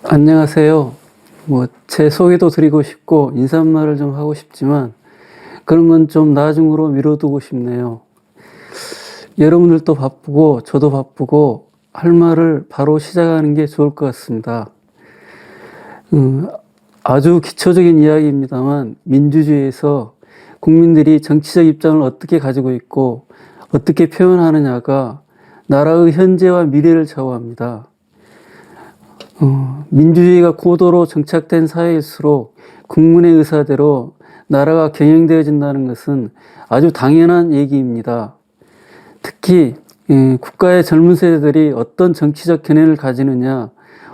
안녕하세요. 제 소개도 드리고 싶고 인사말을 좀 하고 싶지만 그런 건 좀 나중으로 미뤄두고 싶네요. 여러분들도 바쁘고 저도 바쁘고 할 말을 바로 시작하는 게 좋을 것 같습니다. 아주 기초적인 이야기입니다만 민주주의에서 국민들이 정치적 입장을 어떻게 가지고 있고 어떻게 표현하느냐가 나라의 현재와 미래를 좌우합니다. 민주주의가 고도로 정착된 사회일수록 국민의 의사대로 나라가 경영되어진다는 것은 아주 당연한 얘기입니다. 특히 국가의 젊은 세대들이 어떤 정치적 견해를 가지느냐,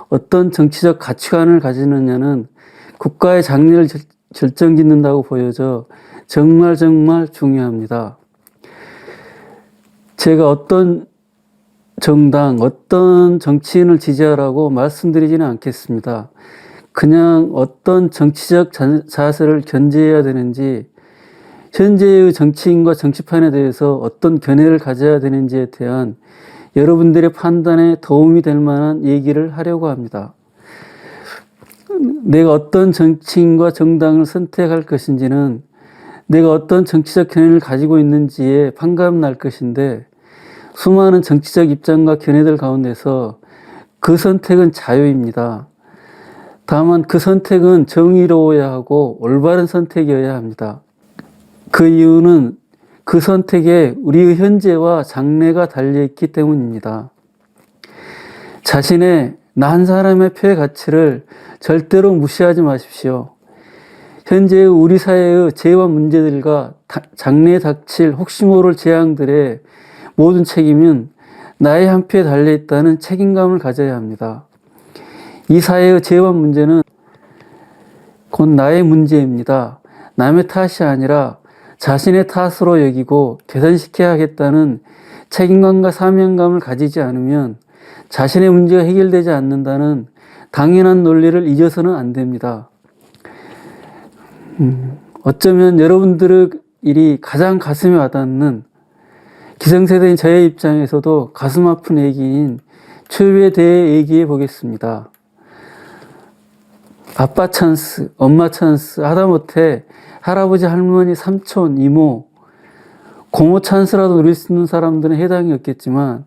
어떤 정치적 가치관을 가지느냐는 국가의 장래를 결정짓는다고 보여져 정말 중요합니다. 제가 어떤 정당, 어떤 정치인을 지지하라고 말씀드리지는 않겠습니다. 그냥 어떤 정치적 자세를 견지해야 되는지, 현재의 정치인과 정치판에 대해서 어떤 견해를 가져야 되는지에 대한 여러분들의 판단에 도움이 될 만한 얘기를 하려고 합니다. 내가 어떤 정치인과 정당을 선택할 것인지는 내가 어떤 정치적 견해를 가지고 있는지에 판가름 날 것인데, 수많은 정치적 입장과 견해들 가운데서 그 선택은 자유입니다. 다만 그 선택은 정의로워야 하고 올바른 선택이어야 합니다. 그 이유는 그 선택에 우리의 현재와 장래가 달려있기 때문입니다. 자신의 나 한 사람의 표의 가치를 절대로 무시하지 마십시오. 현재의 우리 사회의 재해와 문제들과 장래에 닥칠 혹시 모를 재앙들의 모든 책임은 나의 한 표에 달려있다는 책임감을 가져야 합니다. 이 사회의 재해와 문제는 곧 나의 문제입니다. 남의 탓이 아니라 자신의 탓으로 여기고 개선시켜야 하겠다는 책임감과 사명감을 가지지 않으면 자신의 문제가 해결되지 않는다는 당연한 논리를 잊어서는 안 됩니다. 어쩌면 여러분들의 일이 가장 가슴에 와닿는 기성세대인 저의 입장에서도 가슴 아픈 얘기인 초유에 대해 얘기해 보겠습니다. 아빠 찬스, 엄마 찬스, 하다못해 할아버지, 할머니, 삼촌, 이모, 고모 찬스라도 누릴 수 있는 사람들은 해당이 없겠지만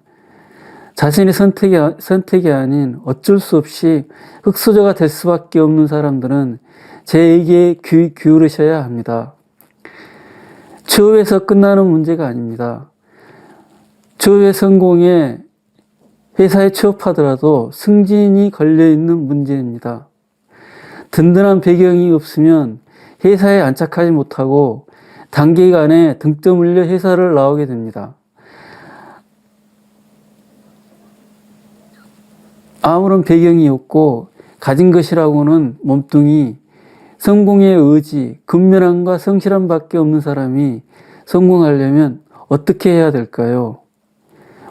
자신의 선택이 아닌 어쩔 수 없이 흙수저가 될 수밖에 없는 사람들은 제 얘기에 귀 기울이셔야 합니다. 취업에서 끝나는 문제가 아닙니다. 취업의 성공에 회사에 취업하더라도 승진이 걸려있는 문제입니다. 든든한 배경이 없으면 회사에 안착하지 못하고 단기간에 등떠 물려 회사를 나오게 됩니다. 아무런 배경이 없고 가진 것이라고는 몸뚱이, 성공의 의지, 근면함과 성실함 밖에 없는 사람이 성공하려면 어떻게 해야 될까요?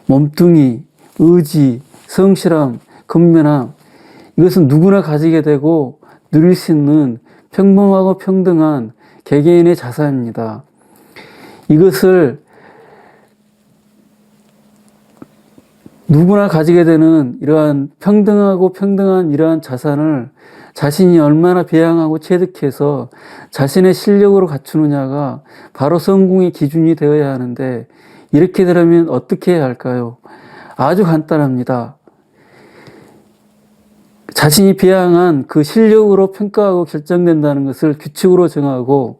몸뚱이, 의지, 성실함, 근면함, 이것은 누구나 가지게 되고 누릴 수 있는 평범하고 평등한 개개인의 자산입니다. 이것을 누구나 가지게 되는 이러한 평등한 이러한 자산을 자신이 얼마나 배양하고 체득해서 자신의 실력으로 갖추느냐가 바로 성공의 기준이 되어야 하는데, 이렇게 되려면 어떻게 해야 할까요? 아주 간단합니다. 자신이 배양한 그 실력으로 평가하고 결정된다는 것을 규칙으로 정하고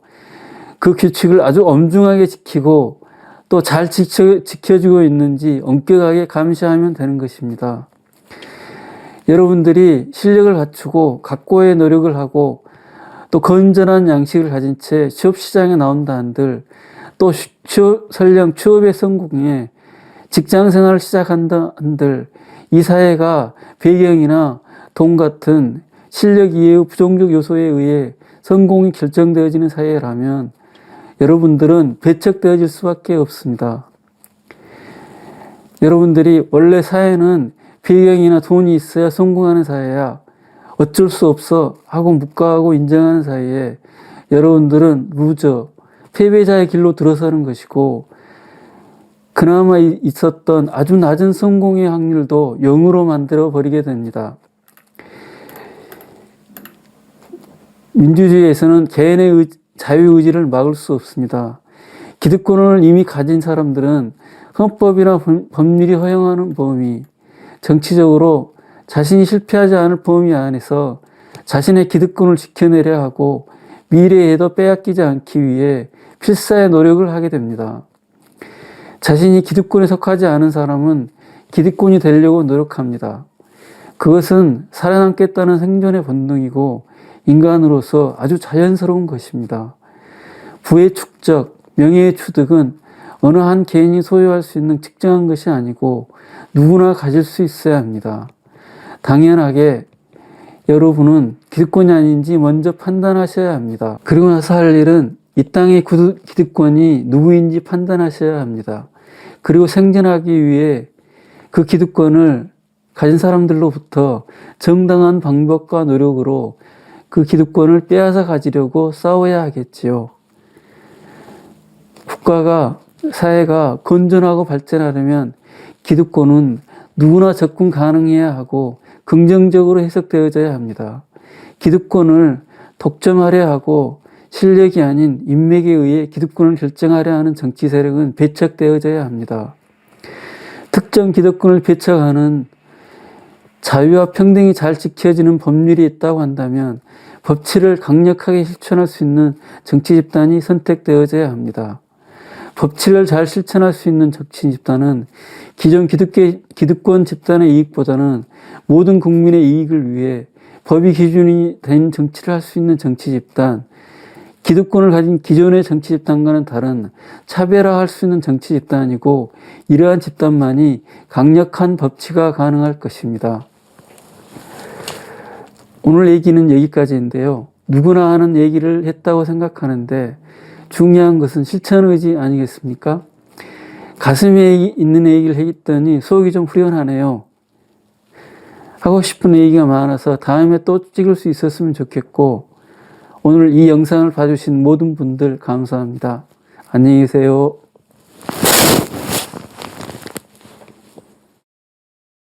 그 규칙을 아주 엄중하게 지키고 또 잘 지켜주고 있는지 엄격하게 감시하면 되는 것입니다. 여러분들이 실력을 갖추고 각고의 노력을 하고 또 건전한 양식을 가진 채 취업시장에 나온다 한들, 또 설령 취업의 성공에 직장생활을 시작한다 한들 이 사회가 배경이나 돈 같은 실력 이외의 부정적 요소에 의해 성공이 결정되어지는 사회라면 여러분들은 배척되어질 수밖에 없습니다. 여러분들이 원래 사회는 배경이나 돈이 있어야 성공하는 사회야, 어쩔 수 없어 하고 묵과하고 인정하는 사회에 여러분들은 루저, 패배자의 길로 들어서는 것이고, 그나마 있었던 아주 낮은 성공의 확률도 0으로 만들어 버리게 됩니다. 민주주의에서는 개인의 자유의지를 막을 수 없습니다. 기득권을 이미 가진 사람들은 헌법이나 법률이 허용하는 범위, 정치적으로 자신이 실패하지 않을 범위 안에서 자신의 기득권을 지켜내려 하고 미래에도 빼앗기지 않기 위해 필사의 노력을 하게 됩니다. 자신이 기득권에 속하지 않은 사람은 기득권이 되려고 노력합니다. 그것은 살아남겠다는 생존의 본능이고 인간으로서 아주 자연스러운 것입니다. 부의 축적, 명예의 취득은 어느 한 개인이 소유할 수 있는 특정한 것이 아니고 누구나 가질 수 있어야 합니다. 당연하게 여러분은 기득권이 아닌지 먼저 판단하셔야 합니다. 그리고 나서 할 일은 이 땅의 기득권이 누구인지 판단하셔야 합니다. 그리고 생존하기 위해 그 기득권을 가진 사람들로부터 정당한 방법과 노력으로 그 기득권을 빼앗아 가지려고 싸워야 하겠지요. 국가가, 사회가 건전하고 발전하려면 기득권은 누구나 접근 가능해야 하고 긍정적으로 해석되어져야 합니다. 기득권을 독점하려 하고 실력이 아닌 인맥에 의해 기득권을 결정하려 하는 정치 세력은 배척되어져야 합니다. 특정 기득권을 배척하는 자유와 평등이 잘 지켜지는 법률이 있다고 한다면 법치를 강력하게 실천할 수 있는 정치 집단이 선택되어져야 합니다. 법치를 잘 실천할 수 있는 정치 집단은 기존 기득권 집단의 이익보다는 모든 국민의 이익을 위해 법이 기준이 된 정치를 할 수 있는 정치 집단, 기득권을 가진 기존의 정치 집단과는 다른 차별화할 수 있는 정치 집단이고 이러한 집단만이 강력한 법치가 가능할 것입니다. 오늘 얘기는 여기까지인데요. 누구나 하는 얘기를 했다고 생각하는데 중요한 것은 실천 의지 아니겠습니까? 가슴에 있는 얘기를 했더니 속이 좀 후련하네요. 하고 싶은 얘기가 많아서 다음에 또 찍을 수 있었으면 좋겠고 오늘 이 영상을 봐주신 모든 분들 감사합니다. 안녕히 계세요.